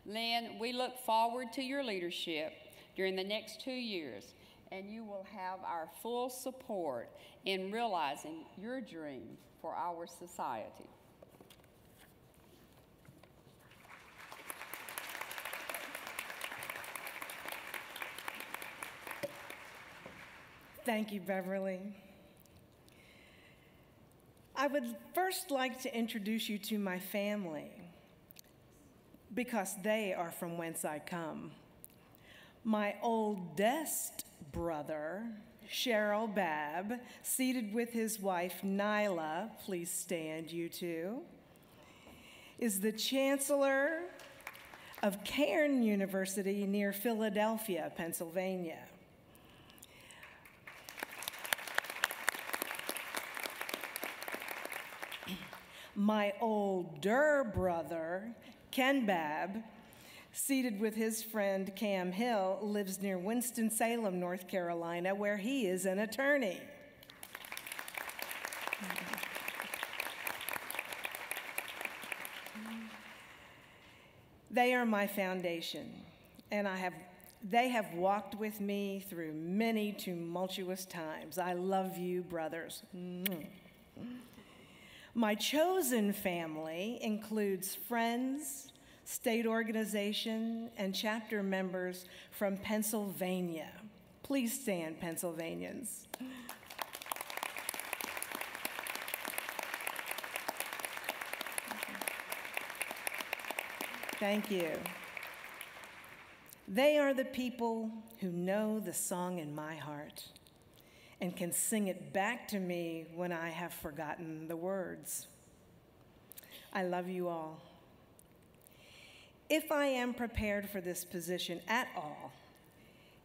Lynn, we look forward to your leadership during the next 2 years, and you will have our full support in realizing your dream for our society. Thank you, Beverly. I would first like to introduce you to my family, because they are from whence I come. My oldest brother, Cheryl Babb, seated with his wife, Nyla, please stand, you two, is the chancellor of Cairn University near Philadelphia, Pennsylvania. My older brother, Ken Babb, seated with his friend Cam Hill, lives near Winston-Salem, North Carolina, where he is an attorney. They are my foundation, and they have walked with me through many tumultuous times. I love you, brothers. My chosen family includes friends, state organization, and chapter members from Pennsylvania. Please stand, Pennsylvanians. Thank you. They are the people who know the song in my heart and can sing it back to me when I have forgotten the words. I love you all. If I am prepared for this position at all,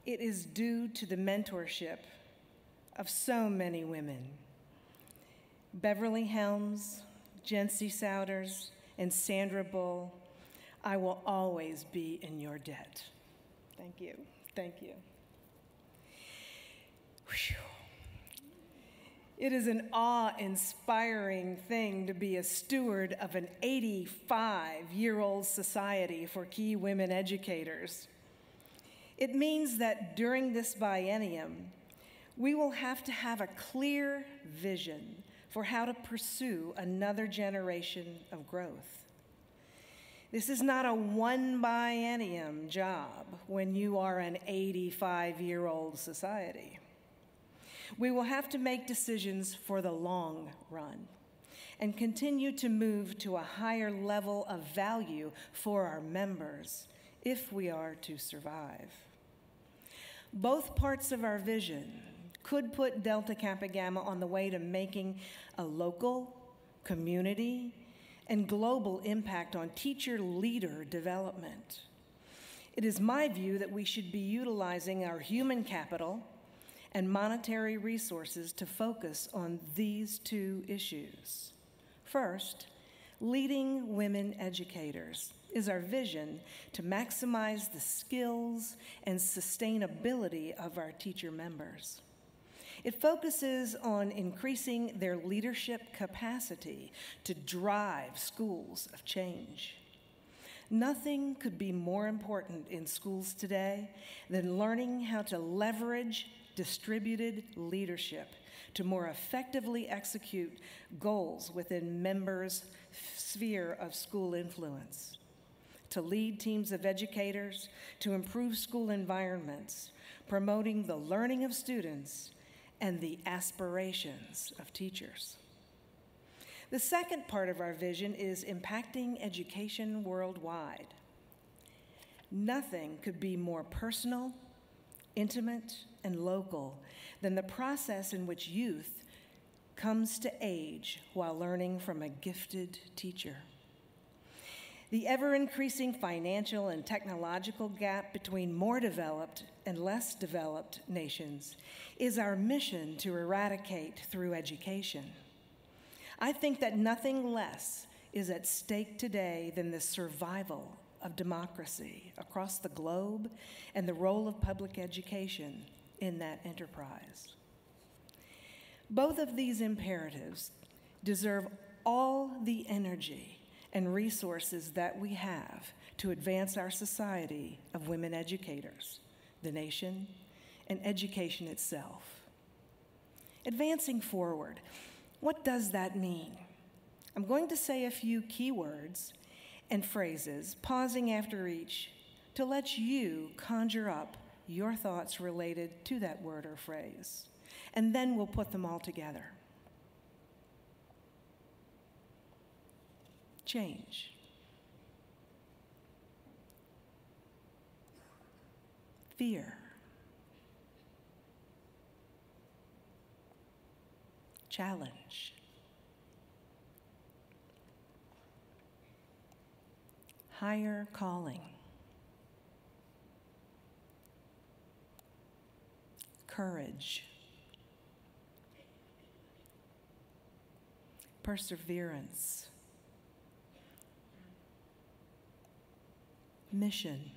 it is due to the mentorship of so many women. Beverly Helms, Jency Souders, and Sandra Bull, I will always be in your debt. Thank you. Thank you. Whew. It is an awe-inspiring thing to be a steward of an 85-year-old society for key women educators. It means that during this biennium, we will have to have a clear vision for how to pursue another generation of growth. This is not a one biennium job when you are an 85-year-old society. We will have to make decisions for the long run and continue to move to a higher level of value for our members if we are to survive. Both parts of our vision could put Delta Kappa Gamma on the way to making a local, community, and global impact on teacher-leader development. It is my view that we should be utilizing our human capital and monetary resources to focus on these two issues. First, leading women educators is our vision to maximize the skills and sustainability of our teacher members. It focuses on increasing their leadership capacity to drive schools of change. Nothing could be more important in schools today than learning how to leverage distributed leadership to more effectively execute goals within members' sphere of school influence, to lead teams of educators, to improve school environments, promoting the learning of students and the aspirations of teachers. The second part of our vision is impacting education worldwide. Nothing could be more personal, intimate, and local than the process in which youth comes to age while learning from a gifted teacher. The ever-increasing financial and technological gap between more developed and less developed nations is our mission to eradicate through education. I think that nothing less is at stake today than the survival of democracy across the globe and the role of public education in that enterprise. Both of these imperatives deserve all the energy and resources that we have to advance our society of women educators, the nation, and education itself. Advancing forward, what does that mean? I'm going to say a few key words and phrases, pausing after each to let you conjure up your thoughts related to that word or phrase, and then we'll put them all together. Change. Fear. Challenge. Higher calling. Courage. Perseverance. Mission.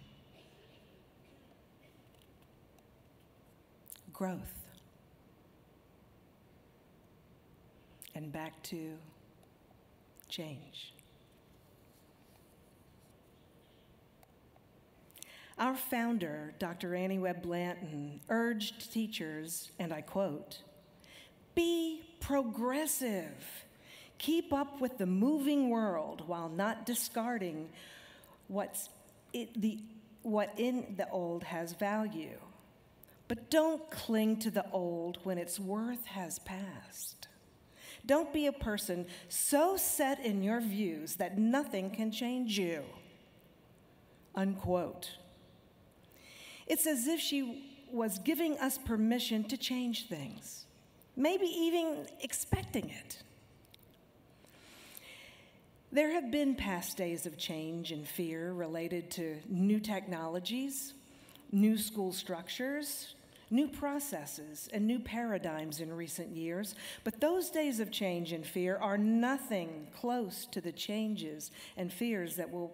Growth. And back to change. Our founder, Dr. Annie Webb Blanton, urged teachers, and I quote, "Be progressive. Keep up with the moving world while not discarding what in the old has value. But don't cling to the old when its worth has passed. Don't be a person so set in your views that nothing can change you." Unquote. It's as if she was giving us permission to change things, maybe even expecting it. There have been past days of change and fear related to new technologies, new school structures, new processes, and new paradigms in recent years, but those days of change and fear are nothing close to the changes and fears that we'll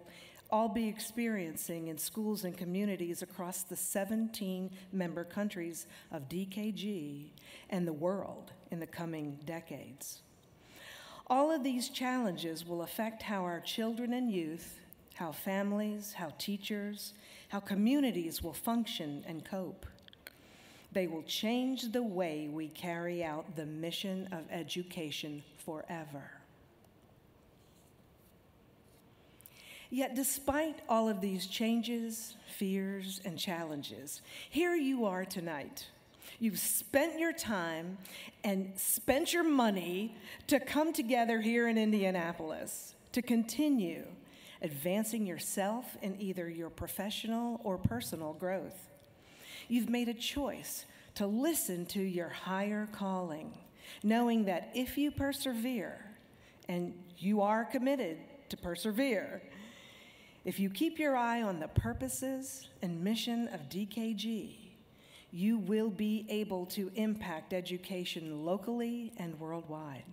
all be experiencing in schools and communities across the 17 member countries of DKG and the world in the coming decades. All of these challenges will affect how our children and youth, how families, how teachers, how communities will function and cope. They will change the way we carry out the mission of education forever. Yet despite all of these changes, fears, and challenges, here you are tonight. You've spent your time and spent your money to come together here in Indianapolis to continue advancing yourself in either your professional or personal growth. You've made a choice to listen to your higher calling, knowing that if you persevere, and you are committed to persevere, if you keep your eye on the purposes and mission of DKG, you will be able to impact education locally and worldwide.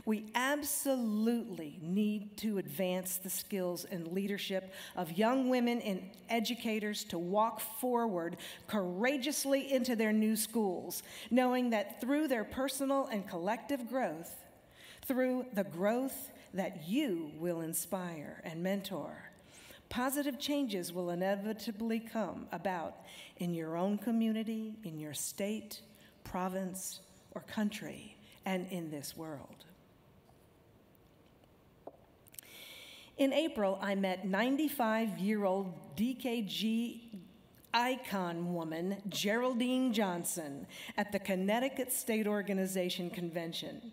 We absolutely need to advance the skills and leadership of young women and educators to walk forward courageously into their new schools, knowing that through their personal and collective growth, through the growth that you will inspire and mentor, positive changes will inevitably come about in your own community, in your state, province, or country, and in this world. In April, I met 95-year-old DKG icon woman Geraldine Johnson at the Connecticut State Organization Convention,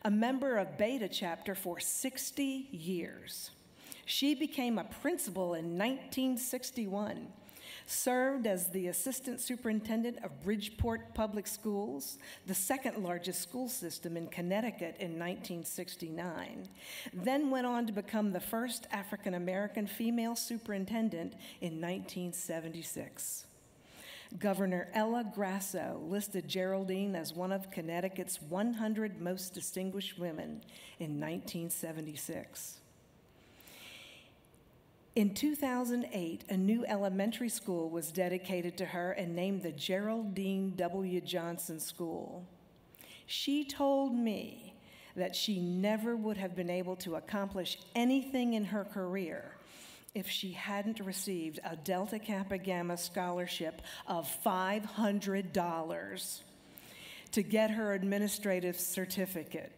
a member of Beta Chapter for 60 years. She became a principal in 1961, served as the assistant superintendent of Bridgeport Public Schools, the second largest school system in Connecticut in 1969, then went on to become the first African-American female superintendent in 1976. Governor Ella Grasso listed Geraldine as one of Connecticut's 100 most distinguished women in 1976. In 2008, a new elementary school was dedicated to her and named the Geraldine W. Johnson School. She told me that she never would have been able to accomplish anything in her career if she hadn't received a Delta Kappa Gamma scholarship of $500 to get her administrative certificate.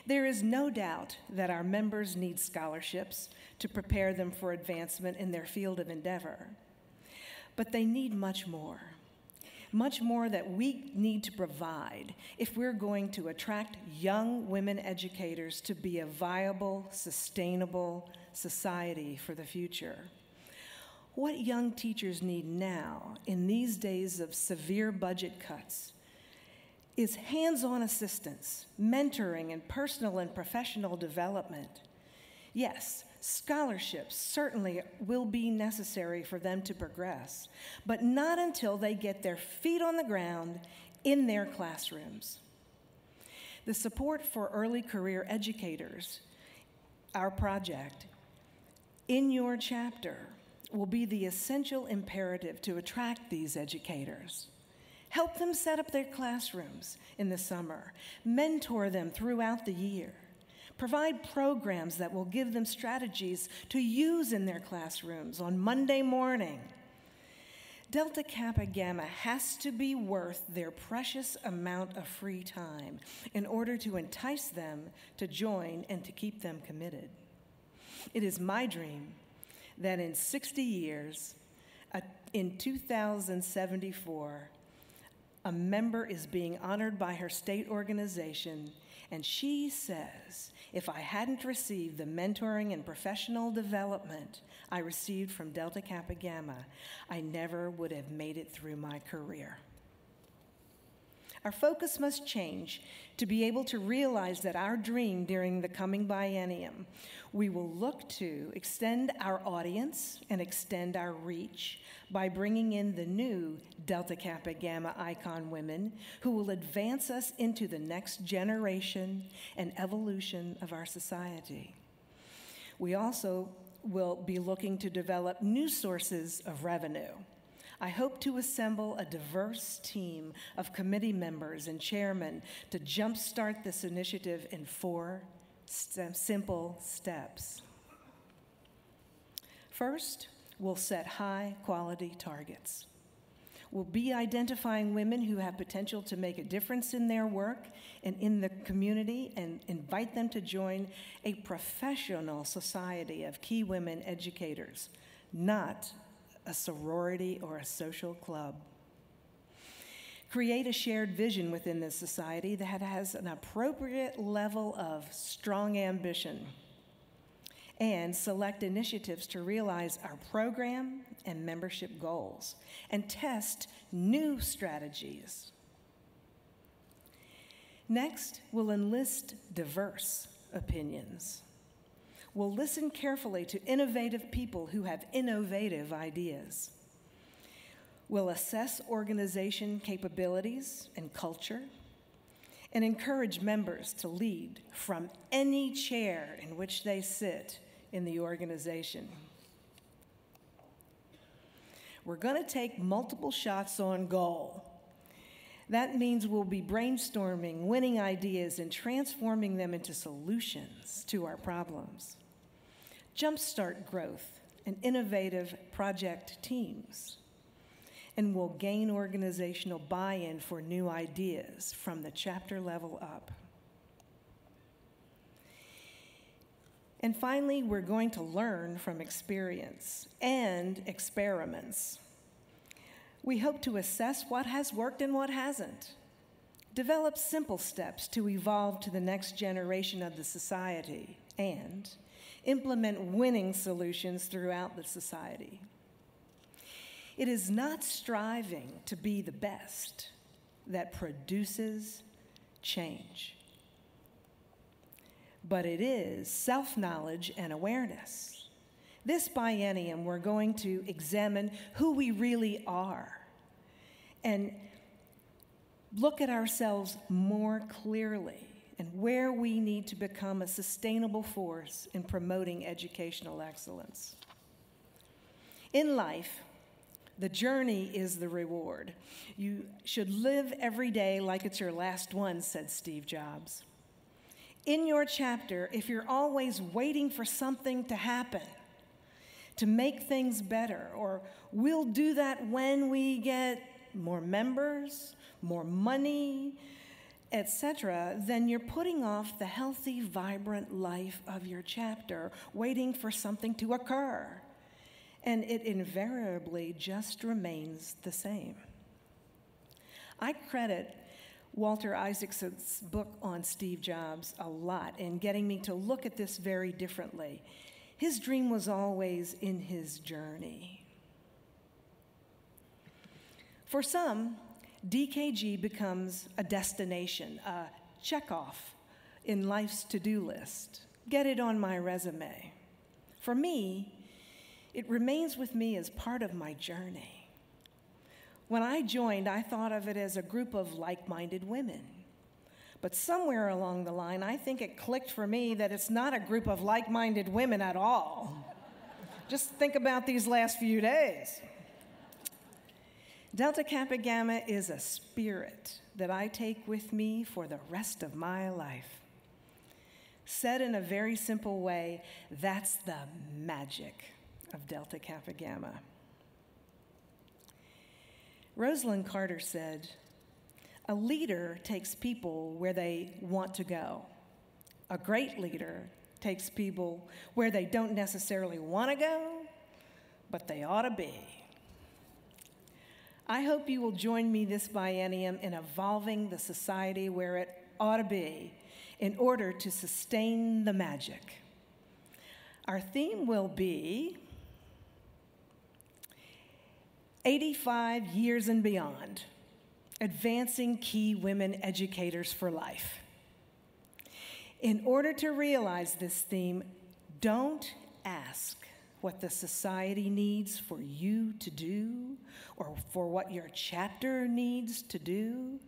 There is no doubt that our members need scholarships to prepare them for advancement in their field of endeavor, but they need much more that we need to provide if we're going to attract young women educators to be a viable, sustainable society for the future. What young teachers need now, in these days of severe budget cuts, is hands-on assistance, mentoring, and personal and professional development. Yes, scholarships certainly will be necessary for them to progress, but not until they get their feet on the ground in their classrooms. The support for early career educators, our project, in your chapter, will be the essential imperative to attract these educators. Help them set up their classrooms in the summer. Mentor them throughout the year. Provide programs that will give them strategies to use in their classrooms on Monday morning. Delta Kappa Gamma has to be worth their precious amount of free time in order to entice them to join and to keep them committed. It is my dream that in 60 years, in 2074, a member is being honored by her state organization, and she says, if I hadn't received the mentoring and professional development I received from Delta Kappa Gamma, I never would have made it through my career. Our focus must change to be able to realize that our dream during the coming biennium, we will look to extend our audience and extend our reach by bringing in the new Delta Kappa Gamma icon women who will advance us into the next generation and evolution of our society. We also will be looking to develop new sources of revenue. I hope to assemble a diverse team of committee members and chairmen to jumpstart this initiative in 4 simple steps. First, we'll set high-quality targets. We'll be identifying women who have potential to make a difference in their work and in the community and invite them to join a professional society of key women educators, not a sorority or a social club. Create a shared vision within this society that has an appropriate level of strong ambition, and select initiatives to realize our program and membership goals, and test new strategies. Next, we'll enlist diverse opinions. We'll listen carefully to innovative people who have innovative ideas. We'll assess organization capabilities and culture, and encourage members to lead from any chair in which they sit in the organization. We're going to take multiple shots on goal. That means we'll be brainstorming winning ideas and transforming them into solutions to our problems. Jumpstart growth and innovative project teams. And we'll gain organizational buy-in for new ideas from the chapter level up. And finally, we're going to learn from experience and experiments. We hope to assess what has worked and what hasn't. Develop simple steps to evolve to the next generation of the society, and implement winning solutions throughout the society. It is not striving to be the best that produces change, but it is self-knowledge and awareness. This biennium, we're going to examine who we really are and look at ourselves more clearly and where we need to become a sustainable force in promoting educational excellence. In life, the journey is the reward. You should live every day like it's your last one, said Steve Jobs. In your chapter, if you're always waiting for something to happen, to make things better, or we'll do that when we get more members, more money, etc., then you're putting off the healthy, vibrant life of your chapter, waiting for something to occur. And it invariably just remains the same. I credit Walter Isaacson's book on Steve Jobs a lot in getting me to look at this very differently. His dream was always in his journey. For some, DKG becomes a destination, a check-off in life's to-do list. Get it on my resume. For me, it remains with me as part of my journey. When I joined, I thought of it as a group of like-minded women. But somewhere along the line, I think it clicked for me that it's not a group of like-minded women at all. Just think about these last few days. Delta Kappa Gamma is a spirit that I take with me for the rest of my life. Said in a very simple way, that's the magic of Delta Kappa Gamma. Rosalind Carter said, "A leader takes people where they want to go. A great leader takes people where they don't necessarily want to go, but they ought to be." I hope you will join me this biennium in evolving the society where it ought to be in order to sustain the magic. Our theme will be 85 years and beyond, advancing key women educators for life. In order to realize this theme, don't ask what the society needs for you to do or for what your chapter needs to do.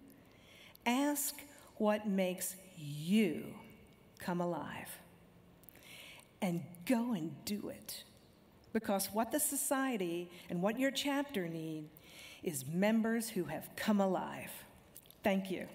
Ask what makes you come alive. And go and do it. Because what the society and what your chapter need is members who have come alive. Thank you.